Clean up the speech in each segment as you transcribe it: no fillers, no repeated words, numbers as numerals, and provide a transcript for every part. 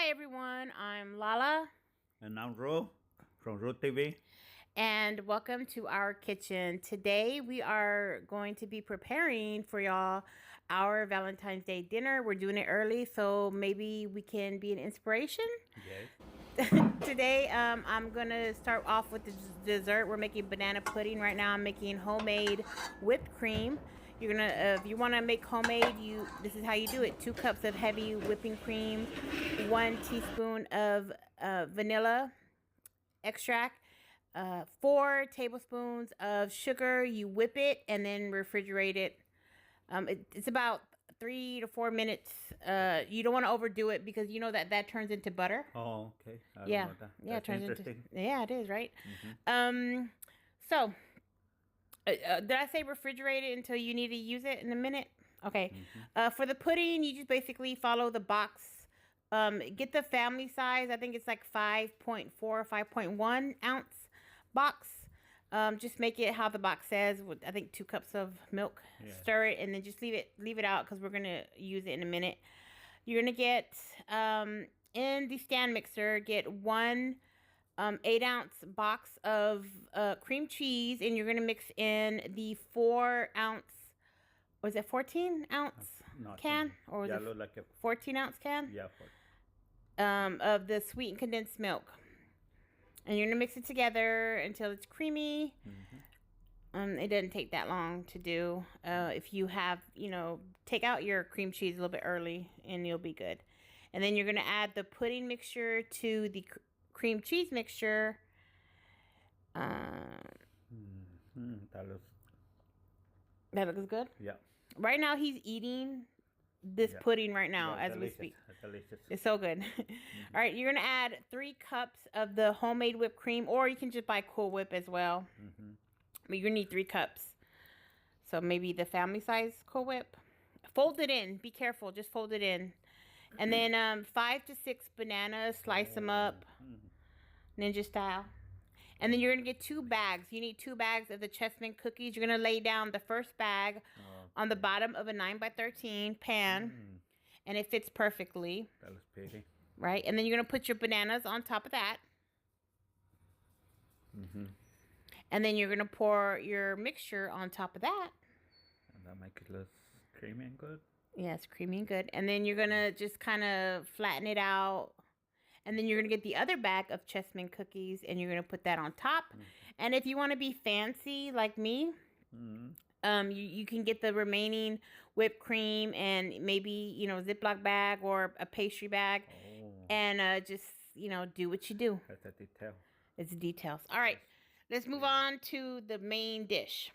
Hi everyone, I'm Lala. And I'm Ro from Ro TV. And welcome to our kitchen. Today we are going to be preparing for y'all our Valentine's Day dinner. We're doing it early, so maybe we can be an inspiration. Yes. Today, I'm gonna start off with the dessert. We're making banana pudding right now. I'm making homemade whipped cream. You're gonna, if you want to make homemade, this is how you do it: 2 cups of heavy whipping cream, 1 teaspoon of vanilla extract, 4 tablespoons of sugar. You whip it and then refrigerate it. It's about 3 to 4 minutes. You don't want to overdo it because you know that turns into butter. Oh, okay. I don't Yeah, know that. yeah, it That's turns into. interesting. Yeah, it is, right? Mm-hmm. So did I say refrigerate it until you need to use it in a minute? Okay. Mm-hmm. For the pudding, you just basically follow the box. Get the family size. I think it's like 5.4, 5.1 ounce box. Just make it how the box says. With I think 2 cups of milk. Yes. Stir it and then just leave it out because we're gonna use it in a minute. You're gonna get in the stand mixer. Get 1 8-ounce box of cream cheese, and you're gonna mix in the 4-ounce. Was it 14-ounce can, or was it look like a 14-ounce can? Yeah. Of the sweetened condensed milk, and you're gonna mix it together until it's creamy. Mm-hmm. It doesn't take that long to do. If you have, take out your cream cheese a little bit early, and you'll be good. And then you're gonna add the pudding mixture to the cream cheese mixture. Mm-hmm. That looks good. Yeah. Right now, he's eating this pudding right now as we speak. Delicious. It's so good. All right, you're gonna add 3 cups of the homemade whipped cream, or you can just buy Cool Whip as well. Mm-hmm. But you're gonna need 3 cups. So maybe the family size Cool Whip. Fold it in. Be careful. Just fold it in. And then 5 to 6 bananas. Slice them up, ninja style. And then you're gonna get 2 bags. You need 2 bags of the chessmen cookies. You're gonna lay down the first bag on the bottom of a 9x13 pan, and it fits perfectly. That looks pretty. Right, and then you're gonna put your bananas on top of that. Mm-hmm. And then you're gonna pour your mixture on top of that. And that make it look creamy and good. Yes, creamy and good. And then you're gonna just kind of flatten it out. And then you're gonna get the other bag of chessmen cookies, and you're gonna put that on top. And if you want to be fancy like me, you can get the remaining whipped cream and maybe Ziploc bag or a pastry bag, and just do what you do. That's a detail. It's details. All right, let's move on to the main dish.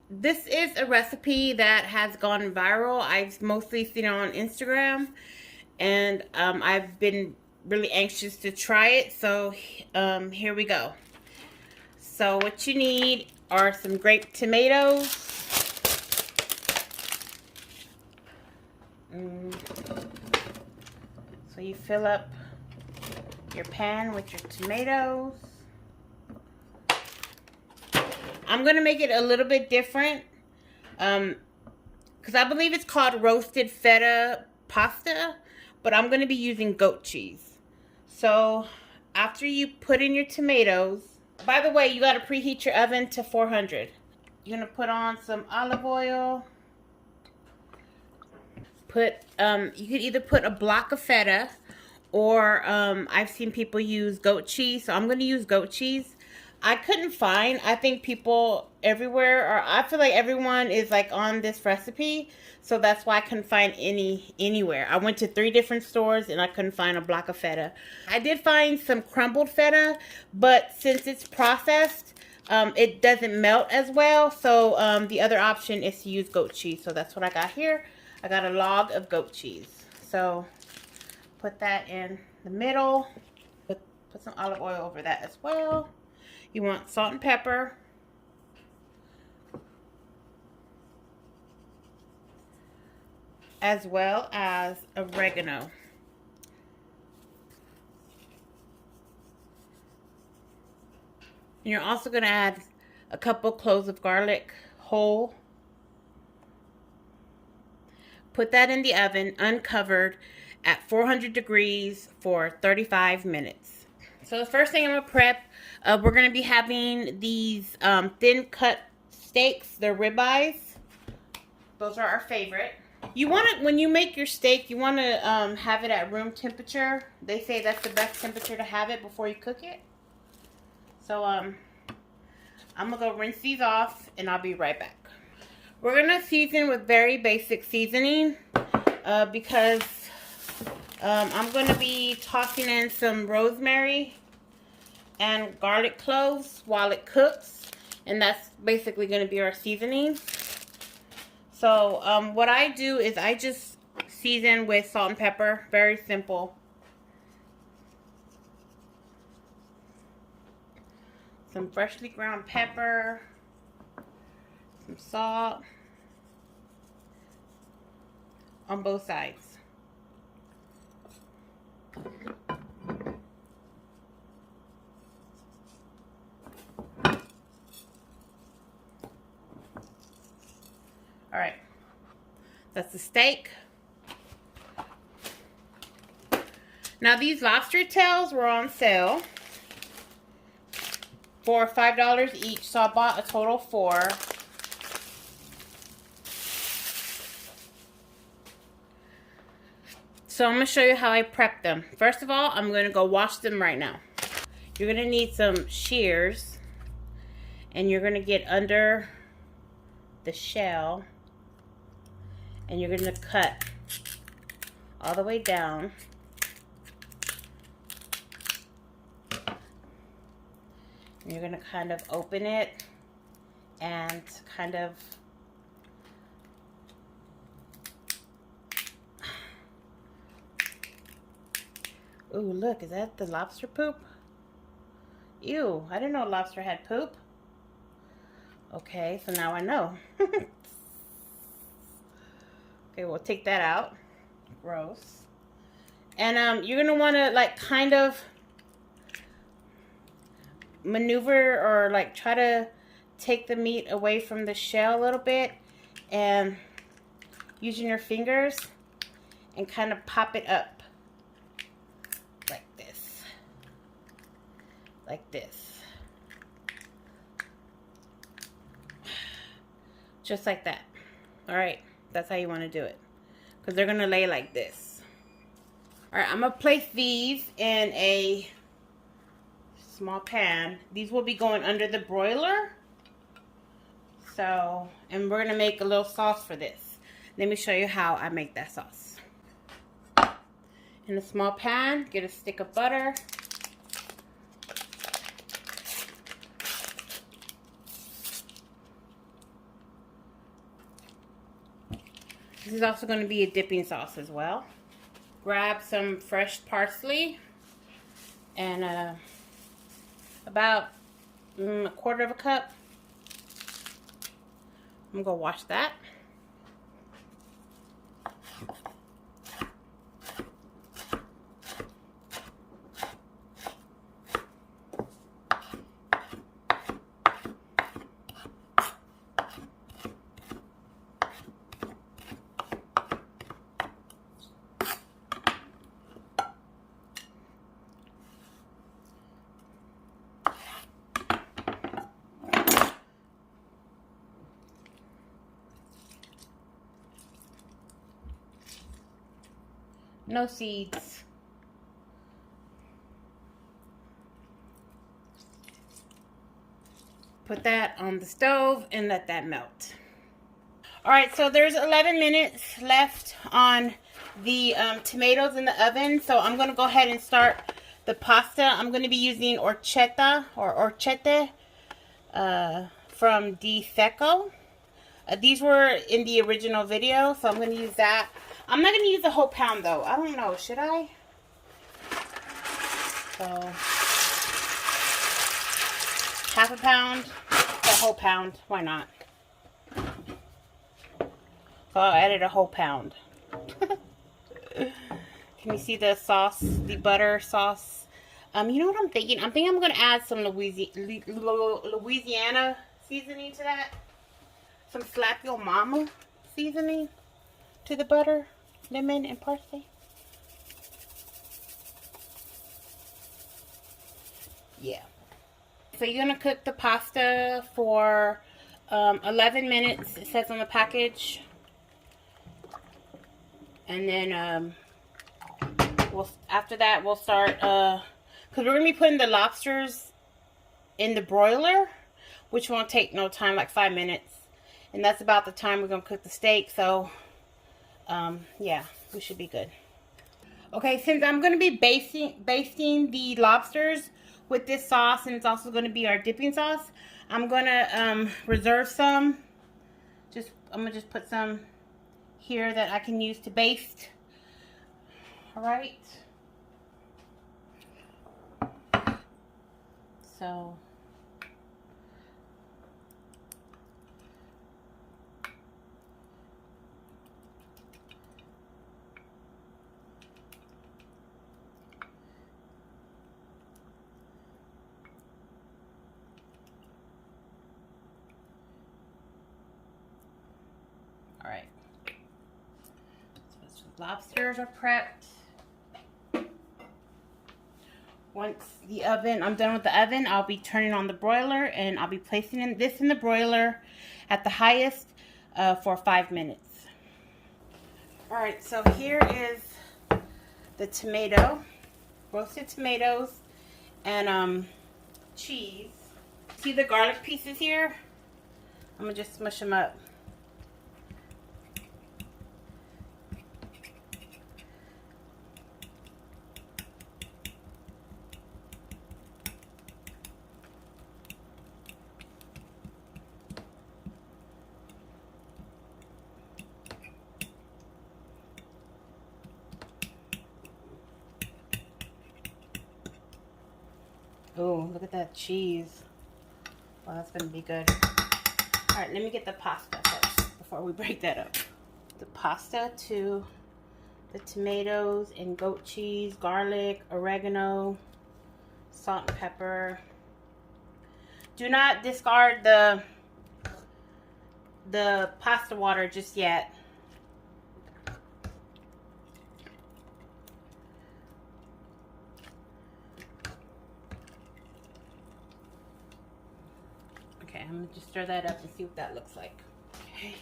This is a recipe that has gone viral. I've mostly seen it on Instagram, and I've been really anxious to try it. So here we go. So what you need are some grape tomatoes. So you fill up your pan with your tomatoes. I'm going to make it a little bit different because I believe it's called roasted feta pasta, but I'm going to be using goat cheese. So after you put in your tomatoes, by the way, you got to preheat your oven to 400. You're going to put on some olive oil. You could either put a block of feta, or I've seen people use goat cheese, so I'm going to use goat cheese. I couldn't find, I think people everywhere, or I feel like everyone is like on this recipe, so that's why I couldn't find anywhere. I went to 3 different stores and I couldn't find a block of feta. I did find some crumbled feta, but since it's processed, it doesn't melt as well, so the other option is to use goat cheese. So that's what I got here. I got a log of goat cheese. So put that in the middle. Put some olive oil over that as well. You want salt and pepper. As well as oregano. And you're also going to add a couple cloves of garlic whole. Put that in the oven uncovered at 400 degrees for 35 minutes. So the first thing I'm going to prep, we're going to be having these thin cut steaks. They're ribeyes. Those are our favorite. You want it, when you make your steak, you want to have it at room temperature. They say that's the best temperature to have it before you cook it. So I'm going to go rinse these off and I'll be right back. We're going to season with very basic seasoning because I'm going to be tossing in some rosemary and garlic cloves while it cooks. And that's basically going to be our seasoning. So what I do is I just season with salt and pepper. Very simple. Some freshly ground pepper. Some salt. On both sides. All right, that's the steak. Now these lobster tails were on sale for $5 each, so I bought a total of 4. So I'm going to show you how I prep them. First of all, I'm going to go wash them right now. You're going to need some shears, and you're going to get under the shell. And you're going to cut all the way down. And you're going to kind of open it and kind of ooh, look, is that the lobster poop? Ew, I didn't know lobster had poop. Okay, so now I know. Okay, we'll take that out. Gross. And you're gonna want to like kind of maneuver or like try to take the meat away from the shell a little bit, and using your fingers and kind of pop it up like this. Like this. Just like that. All right. That's how you want to do it. Because they're going to lay like this. Alright, I'm going to place these in a small pan. These will be going under the broiler. So, and we're going to make a little sauce for this. Let me show you how I make that sauce. In a small pan, get a stick of butter. This is also going to be a dipping sauce as well. Grab some fresh parsley and about a quarter of a cup. I'm going to go wash that. No seeds. Put that on the stove and let that melt. Alright, so there's 11 minutes left on the tomatoes in the oven. So I'm going to go ahead and start the pasta. I'm going to be using orchetta or orchette from Di Secco. These were in the original video, so I'm going to use that. I'm not going to use the whole pound, though. I don't know. Should I? So, half a pound, the whole pound. Why not? So, I added a whole pound. Can you see the sauce, the butter sauce? You know what I'm thinking? I'm thinking I'm going to add some Louisiana seasoning to that. Some Slap Your Mama seasoning to the butter, lemon, and parsley. Yeah. So you're gonna cook the pasta for 11 minutes. It says on the package, and then after that we'll start because we're gonna be putting the lobsters in the broiler, which won't take no time, like 5 minutes, and that's about the time we're gonna cook the steak. So yeah, we should be good. Okay, since I'm going to be basting the lobsters with this sauce, and it's also going to be our dipping sauce, I'm going to reserve some. I'm going to just put some here that I can use to baste. All right. So all right. So the lobsters are prepped. Once I'm done with the oven, I'll be turning on the broiler, and I'll be placing this in the broiler at the highest for 5 minutes. All right, so here is the tomato, roasted tomatoes, and cheese. See the garlic pieces here? I'm gonna just smush them up. Oh, look at that cheese. Well, that's gonna be good. All right, let me get the pasta first before we break that up. The pasta to the tomatoes and goat cheese, garlic, oregano, salt and pepper. Do not discard the pasta water just yet. Okay, I'm gonna just stir that up and see what that looks like. Okay.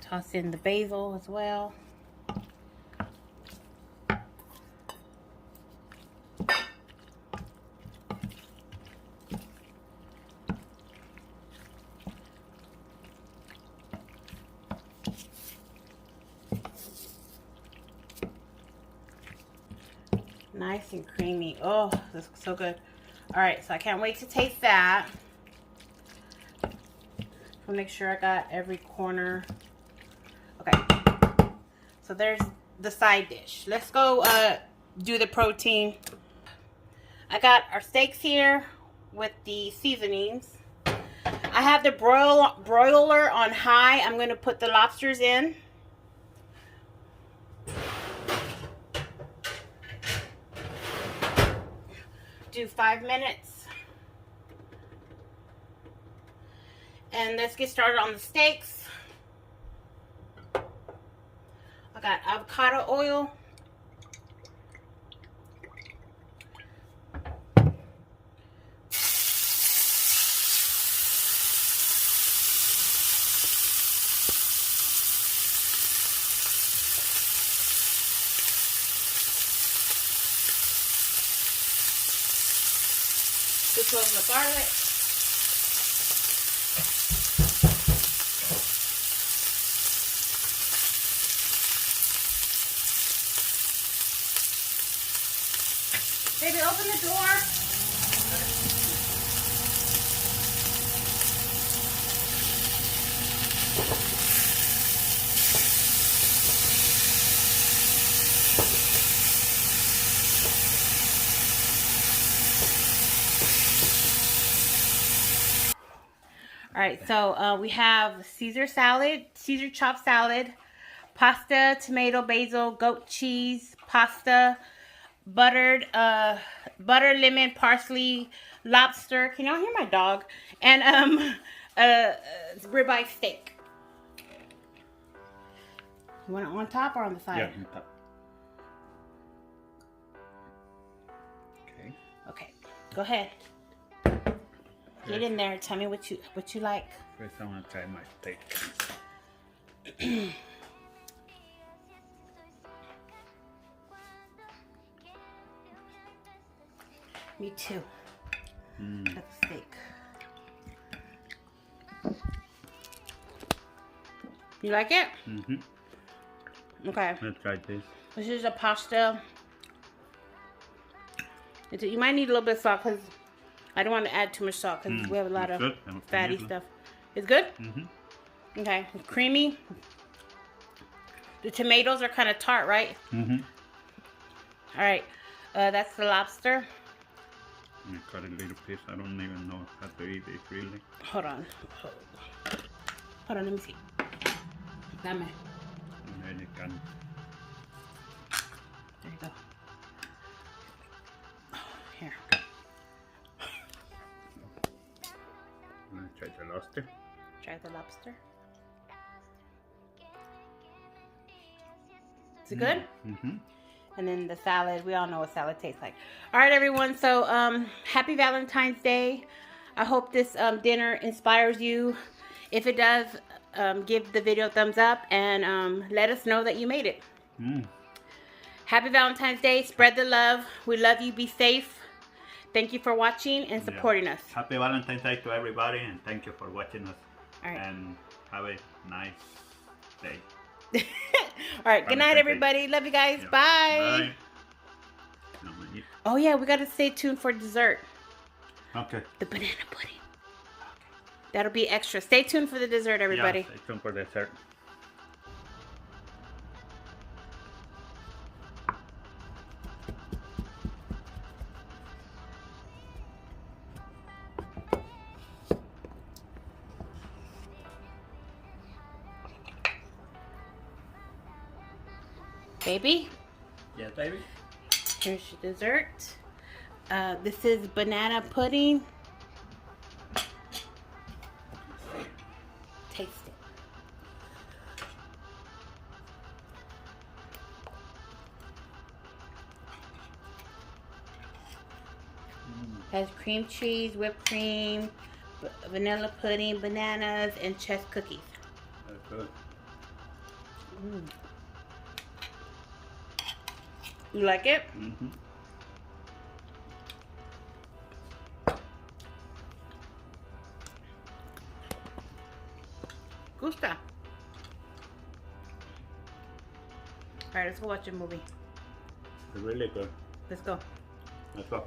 Toss in the basil as well. Nice and creamy. Oh, this looks so good. All right, so I can't wait to taste that. I'll make sure I got every corner. Okay, so there's the side dish. Let's go do the protein. I got our steaks here with the seasonings. I have the broiler on high. I'm going to put the lobsters in. Do 5 minutes. And let's get started on the steaks. I got avocado oil. This was the garlic. Baby, open the door. All right, so we have Caesar chopped salad, pasta, tomato, basil, goat cheese, pasta, butter, lemon, parsley, lobster. Can y'all hear my dog? And ribeye steak. You want it on top or on the side? Yeah, on top. Okay, go ahead. Get in there. Tell me what you like. First, I want to try my steak. Me too. That's steak. You like it? Okay. Let's try this. This is a pasta. You might need a little bit of salt because I don't want to add too much salt because we have a lot of fatty stuff. It's good? Okay. It's creamy. The tomatoes are kind of tart, right? All right. That's the lobster. I cut a little piece. I don't even know how to eat it really. Hold on. Hold on, let me see. Dame. There you go. There you go. Here. Let's try the lobster. Try the lobster. Is it good? And then the salad. We all know what salad tastes like. All right, everyone. So, happy Valentine's Day. I hope this dinner inspires you. If it does, give the video a thumbs up and let us know that you made it. Happy Valentine's Day. Spread the love. We love you. Be safe. Thank you for watching and supporting us. Happy Valentine's Day to everybody, and thank you for watching us. All right. And have a nice day. All right. Good night, everybody. Love you guys. Yeah. Bye. Bye. Oh, yeah. We got to stay tuned for dessert. Okay. The banana pudding. That'll be extra. Stay tuned for the dessert, everybody. Yeah, stay tuned for dessert. Baby, Yes, baby. here's your dessert. This is banana pudding. Taste it. Has cream cheese, whipped cream, vanilla pudding, bananas, and chess cookies. That's good. You like it? Gusta. All right, let's go watch a movie. It's really good. Let's go. Let's go.